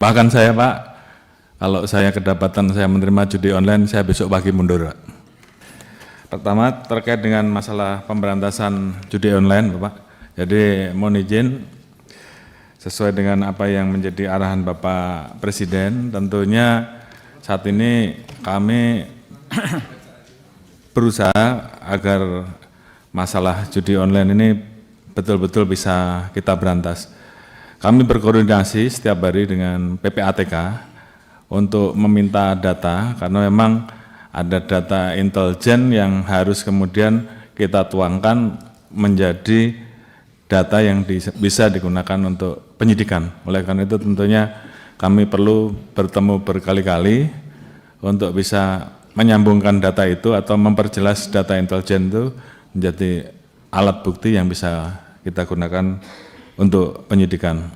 Bahkan saya Pak, kalau saya kedapatan saya menerima judi online, saya besok pagi mundur Pak. Pertama terkait dengan masalah pemberantasan judi online Bapak. Jadi mohon izin sesuai dengan apa yang menjadi arahan Bapak Presiden, tentunya saat ini kami berusaha agar masalah judi online ini betul-betul bisa kita berantas. Kami berkoordinasi setiap hari dengan PPATK untuk meminta data, karena memang ada data intelijen yang harus kemudian kita tuangkan menjadi data yang bisa digunakan untuk penyidikan. Oleh karena itu tentunya kami perlu bertemu berkali-kali untuk bisa menyambungkan data itu atau memperjelas data intelijen itu menjadi alat bukti yang bisa kita gunakan untuk penyidikan.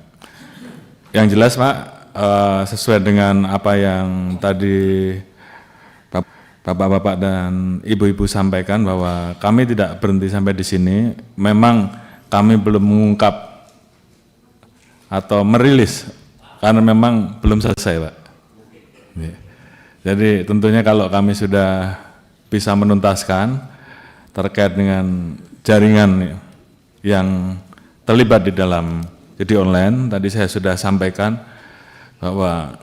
Yang jelas Pak, sesuai dengan apa yang tadi Bapak-bapak dan Ibu-ibu sampaikan bahwa kami tidak berhenti sampai di sini. Memang kami belum mengungkap atau merilis karena memang belum selesai Pak. Jadi tentunya kalau kami sudah bisa menuntaskan terkait dengan jaringan yang terlibat di dalam judi online, tadi saya sudah sampaikan bahwa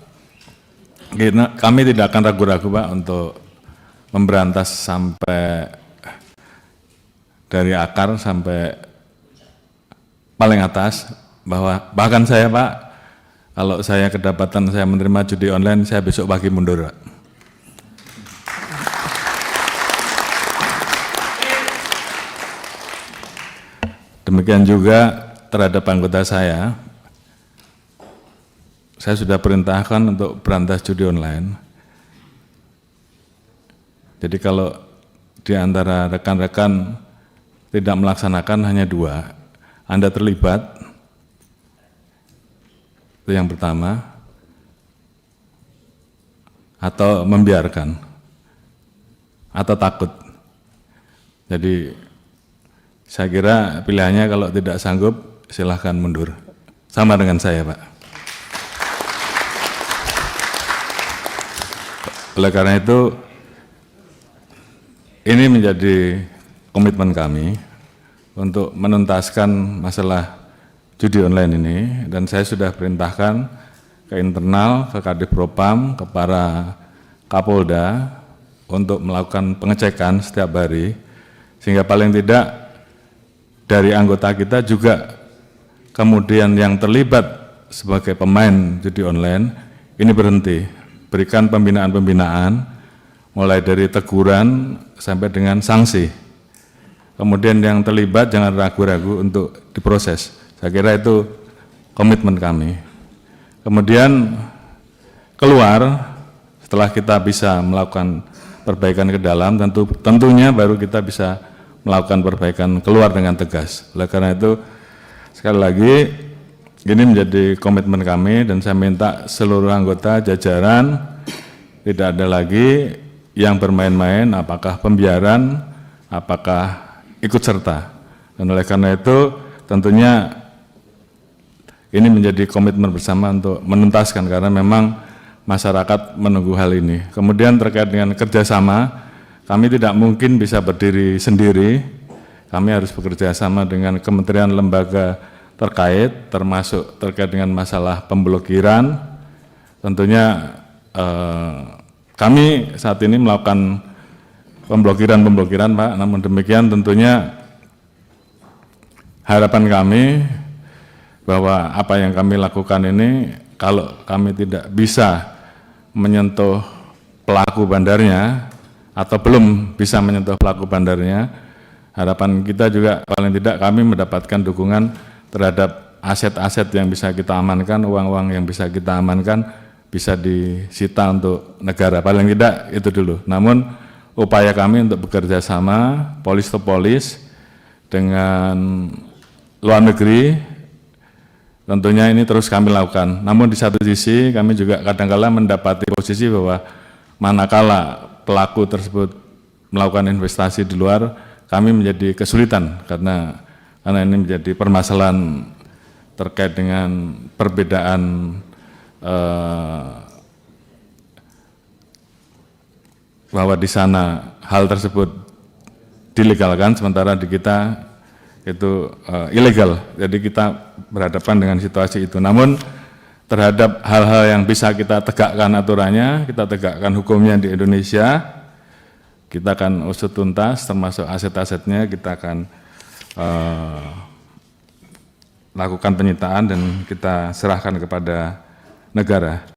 kami tidak akan ragu-ragu Pak untuk memberantas sampai dari akar sampai paling atas, bahwa bahkan saya Pak, kalau saya kedapatan saya menerima judi online, saya besok pagi mundur Pak. Demikian juga terhadap anggota saya sudah perintahkan untuk berantas judi online. Jadi kalau di antara rekan-rekan tidak melaksanakan hanya 2, Anda terlibat, itu yang pertama, atau membiarkan, atau takut. Jadi saya kira pilihannya kalau tidak sanggup silahkan mundur, sama dengan saya Pak. Oleh karena itu, ini menjadi komitmen kami untuk menuntaskan masalah judi online ini, dan saya sudah perintahkan ke internal, ke Kadif Propam, ke para Kapolda untuk melakukan pengecekan setiap hari, sehingga paling tidak dari anggota kita juga kemudian yang terlibat sebagai pemain judi online ini berhenti, berikan pembinaan-pembinaan mulai dari teguran sampai dengan sanksi. Kemudian yang terlibat jangan ragu-ragu untuk diproses. Saya kira itu komitmen kami. Kemudian keluar, setelah kita bisa melakukan perbaikan ke dalam, tentunya baru kita bisa melakukan perbaikan keluar dengan tegas. Oleh karena itu, sekali lagi, ini menjadi komitmen kami, dan saya minta seluruh anggota jajaran tidak ada lagi yang bermain-main, apakah pembiaran, apakah ikut serta. Dan oleh karena itu tentunya ini menjadi komitmen bersama untuk menuntaskan, karena memang masyarakat menunggu hal ini. Kemudian terkait dengan kerjasama, kami tidak mungkin bisa berdiri sendiri, kami harus bekerja sama dengan kementerian lembaga terkait, termasuk terkait dengan masalah pemblokiran. Tentunya kami saat ini melakukan pemblokiran Pak, namun demikian tentunya harapan kami bahwa apa yang kami lakukan ini, kalau kami tidak bisa menyentuh pelaku bandarnya atau belum bisa menyentuh pelaku bandarnya, harapan kita juga paling tidak kami mendapatkan dukungan terhadap aset-aset yang bisa kita amankan, uang-uang yang bisa kita amankan, bisa disita untuk negara, paling tidak itu dulu. Namun upaya kami untuk bekerja sama polis to polis dengan luar negeri, tentunya ini terus kami lakukan. Namun di satu sisi kami juga kadang-kala mendapati posisi bahwa manakala pelaku tersebut melakukan investasi di luar, kami menjadi kesulitan karena ini menjadi permasalahan terkait dengan perbedaan bahwa di sana hal tersebut dilegalkan, sementara di kita itu ilegal. Jadi kita berhadapan dengan situasi itu. Namun terhadap hal-hal yang bisa kita tegakkan aturannya, kita tegakkan hukumnya di Indonesia, kita akan usut tuntas, termasuk aset-asetnya kita akan lakukan penyitaan dan kita serahkan kepada negara.